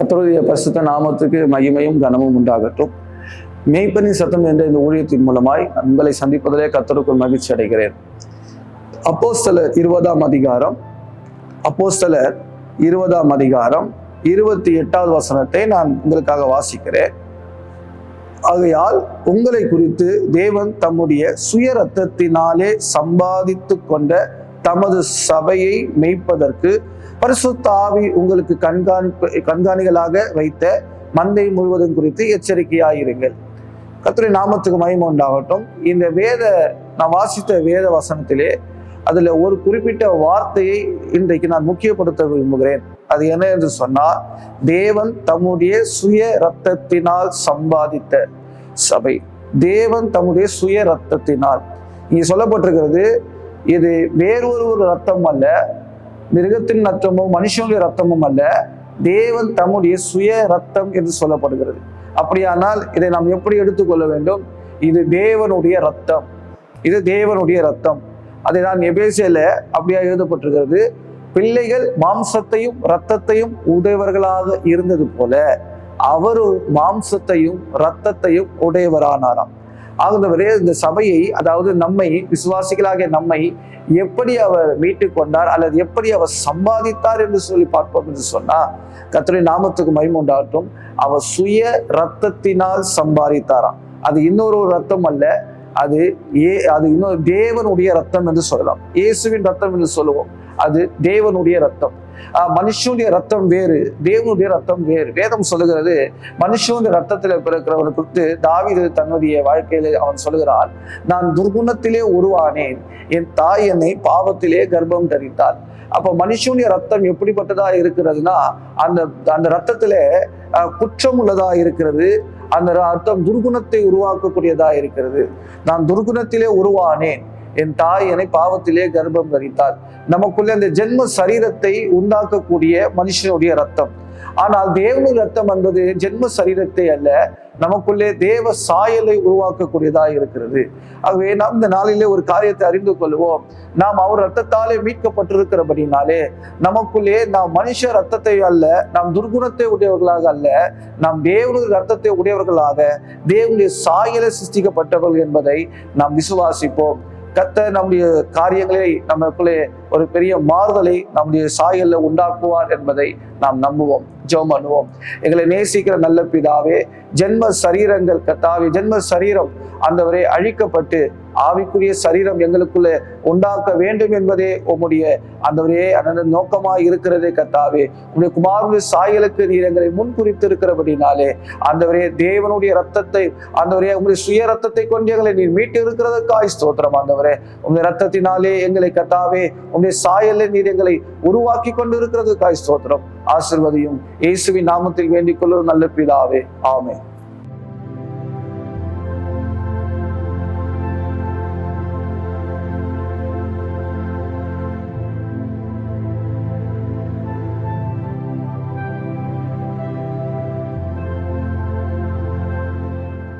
கர்த்தருடைய பரிசுத்த நாமத்துக்கு மகிமையும் கனமும் உண்டாகட்டும். மேய்ப்பனின் சத்தம் என்ற இந்த ஊழியத்தின் மூலமாய் உங்களை சந்திப்பதிலே கர்த்தருக்குள் மகிழ்ச்சி அடைகிறேன். அப்போஸ்தலர் 20ஆம் அதிகாரம் 28வது வசனத்தை நான் உங்களுக்காக வாசிக்கிறேன். ஆகையால் உங்களை குறித்து தேவன் தம்முடைய சுய ரத்தத்தினாலே சம்பாதித்து கொண்ட தமது சபையை மேய்ப்பதற்கு பரிசுத்த ஆவி உங்களுக்கு கண்காணிகளாக வைத்த மந்தை முழுவதும் குறித்து எச்சரிக்கையாயிருங்கள். கர்த்தருடைய நாமத்துக்கு மகிமை உண்டாகட்டும். இந்த நான் வாசித்த வேத வசனத்திலே அதுல ஒரு குறிப்பிட்ட வார்த்தையை இன்றைக்கு நான் முக்கியப்படுத்த விரும்புகிறேன். அது என்ன என்று சொன்னால், தேவன் தம்முடைய சுய ரத்தத்தினால் சம்பாதித்த சபை. தேவன் தம்முடைய சுய ரத்தத்தினால் இங்க சொல்லப்பட்டிருக்கிறது. இது வேறொரு ரத்தம் அல்ல, மிருகத்தின் ரத்தமும் மனுஷனுடைய ரத்தமும் அல்ல, தேவன் தம்முடைய சுய ரத்தம் என்று சொல்லப்படுகிறது. அப்படியானால் இதை நாம் எப்படி எடுத்துக்கொள்ள வேண்டும்? இது தேவனுடைய ரத்தம், இது தேவனுடைய ரத்தம். அதை தான் எபேசியல அப்படியா எழுதப்பட்டிருக்கிறது. பிள்ளைகள் மாம்சத்தையும் இரத்தத்தையும் உடையவர்களாக இருந்தது போல அவரும் மாம்சத்தையும் இரத்தத்தையும் உடையவரானாராம். ஆகவே இந்த சபையை, அதாவது நம்மை, விசுவாசிகளாகிய நம்மை எப்படி அவர் மீட்டு கொண்டார் அல்லது எப்படி அவர் சம்பாதித்தார் என்று சொல்லி பார்ப்போம் என்று சொன்னா, கர்த்தருடைய நாமத்துக்கு மகிமை உண்டாகட்டும். அவர் சுய ரத்தத்தினால் சம்பாதித்தாராம். அது இன்னொரு ரத்தம் அல்ல, அது இன்னொரு தேவனுடைய ரத்தம் என்று சொல்லலாம். இயேசுவின் ரத்தம் என்று சொல்லுவோம், அது தேவனுடைய ரத்தம். மனுஷனுடைய ரத்தம் வேறு, தேவனுடைய ரத்தம் வேறு. வேதம் சொல்லுகிறது, மனுஷனுடைய ரத்தத்தில பிறக்கிறவனை குறித்து தாவீது தன்னுடைய வாழ்க்கையில அவன் சொல்லுகிறான், நான் துர்குணத்திலே உருவானேன், என் தாய் என்னை பாவத்திலே கர்ப்பம் தரித்தாள். அப்ப மனுஷனுடைய ரத்தம் எப்படிப்பட்டதா இருக்கிறதுனா, அந்த ரத்தத்தில குற்றம் உள்ளதா இருக்கிறது. அந்த ரத்தம் துர்குணத்தை உருவாக்கக்கூடியதா இருக்கிறது. நான் துர்குணத்திலே உருவானேன், என் தாய் என்னை பாவத்திலே கர்ப்பம் தரித்தாள். நமக்குள்ள அந்த ஜென்ம சரீரத்தை உண்டாக்கக்கூடிய மனுஷனுடைய ரத்தம். ஆனால் தேவனுடைய ரத்தம் என்பது ஜென்ம சரீரத்தை அல்ல, நமக்குள்ளே தேவ சாயலை உருவாக்கக்கூடியதா இருக்கிறது. ஆகவே நாம் இந்த நாளிலே ஒரு காரியத்தை அறிந்து கொள்வோம். நாம் அவர் ரத்தத்தாலே மீட்கப்பட்டிருக்கிறபடினாலே நமக்குள்ளே நாம் மனுஷ ரத்தத்தை அல்ல, நாம் துர்குணத்தை உடையவர்களாக அல்ல, நாம் தேவனுடைய ரத்தத்தை உடையவர்களாக தேவனுடைய சாயலை சிருஷ்டிக்கப்பட்டவர்கள் என்பதை நாம் விசுவாசிப்போம். கர்த்தர் நம்முடைய காரியங்களை நமக்குள்ளே ஒரு பெரிய மாறுதலை நம்முடைய சாயல்ல உண்டாக்குவார் என்பதை நாம் நம்புவோம். ஜெபம் பண்ணுவோம். எங்களை நேசிக்கிற நல்ல பிதாவே, ஜென்ம சரீரங்கள் கர்த்தாவே, ஜென்ம சரீரம் ஆண்டவரே அழிக்கப்பட்டு ஆவிக்குரிய சரீரம் எங்களுக்குள்ளே உண்டாக்க வேண்டும் என்பதே உம்முடைய ஆண்டவரே அந்த நோக்கமாய் இருக்கிறதே கர்த்தாவே. உம்முடைய குமாரனுடைய சாயலுக்கு நீர் எங்களை முன்குறித்து இருக்கிறபடினாலே ஆண்டவரே, தேவனுடைய ரத்தத்தை ஆண்டவரே, உங்களுடைய சுய ரத்தத்தை கொண்டு எங்களை நீர் மீட்டு இருக்கிறதுக்காய் ஸ்தோத்திரம். ஆண்டவரே, உங்களுடைய ரத்தத்தினாலே எங்களை கர்த்தாவே, உங்களுடைய சாயலை நீர் எங்களை உருவாக்கி கொண்டு இருக்கிறதுக்காய் ஸ்தோத்திரம். ஆசீர்வதியும். இயேசுவின் நாமத்தில் வேண்டிக் கொள்ளும் நல்ல பிதாவே, ஆமென்.